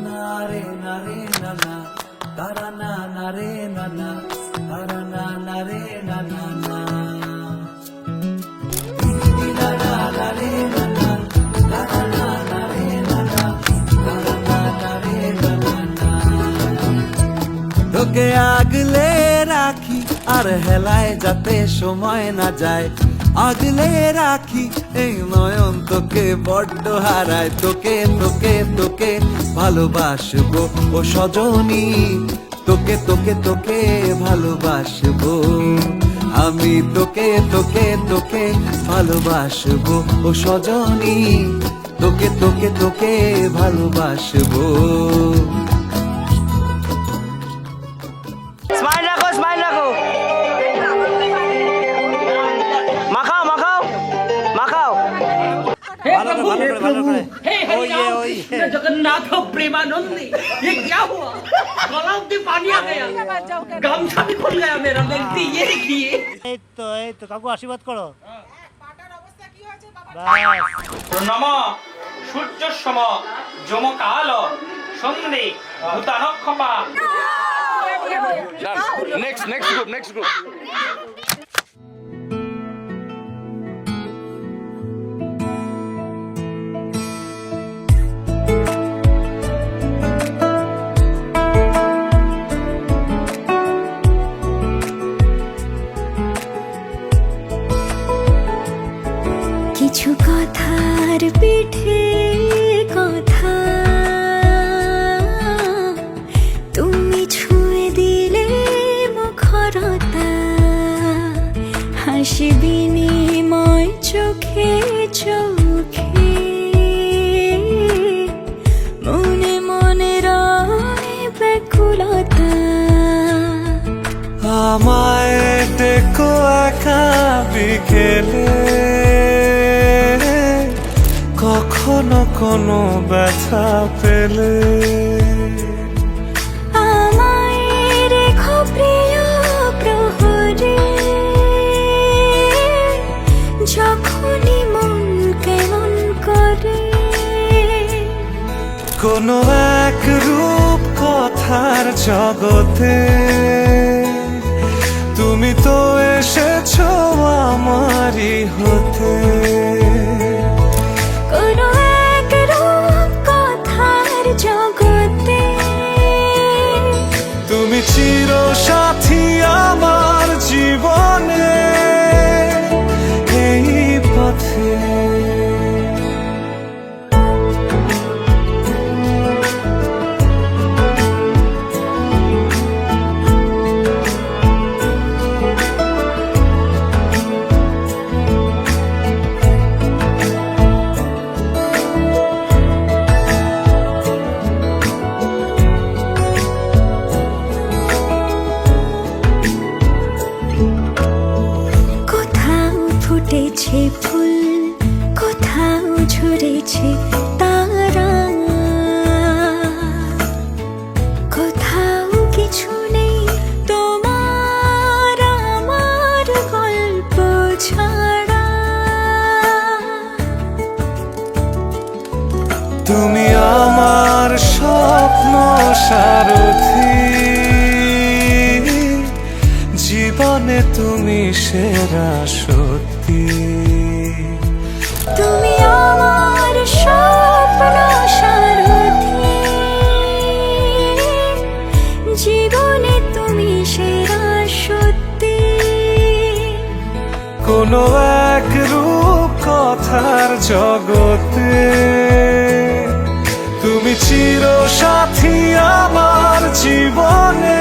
নারে নারে নানা তারা না নারে নানা তারা না নারে নানা না তোকে আগলে রাখি আর হেলায় যাতে সময় না যায়, আগলে রাখি এই নয়ন তোকে বড্ড হারায়। তোকে তোকে তোকে ভালোবাসবো ও সজনী, তোকে তোকে তোকে ভালোবাসবো আমি, তোকে তোকে তোকে ভালোবাসবো ও সজনী, তোকে তোকে তোকে ভালোবাসবো। স্মাইল রাখো, স্মাইল রাখো। মাখাও মাখাও মাখাও। जगन्नाथ प्रेमानंदी, ये क्या हुआ? गला में पानी आ गया, गमछा भी खुल गया मेरा। गलती ये देखिए। এই তো কাকু আশীর্বাদ করো। নম সূর্য সম যম কাল সন্ধে ভূতানক্ষপা। Next group. কিছু কথার পিঠে কথা তুমি ছুঁয়ে দিলে মুখরতা, হাসি বিনিময় চোখে চোখে, মনে মনে রয় ব্যাকুলতা। আমায় দেখো একা বিকেলে, কখনো কোনো ব্যথা পেলে, আমায় রেখো প্রিয় প্রহরে, যখনই মন কেমন করে। কোনো এক রূপ কথার জগতে তুমি তো এসেছো আমারই হতে। কোনো এক রূপ কথার জগতে তুমি চির সাথী আমার জীবনে এই পথে। ফুটেছে ফুল, কোথাও ঝরেছে তারা, কোথাও কিছু নেই তোমার আমার গল্প ছাড়া। তুমি আমার স্বপ্ন সারথি, জীবনে তুমি সেরা সত্যি। তুমি আমার স্বপ্ন সারথি, জীবনে তুমি সেরা সত্যি। কোনো এক রূপ কথার জগতে তুমি চির সাথী আমার জীবনে।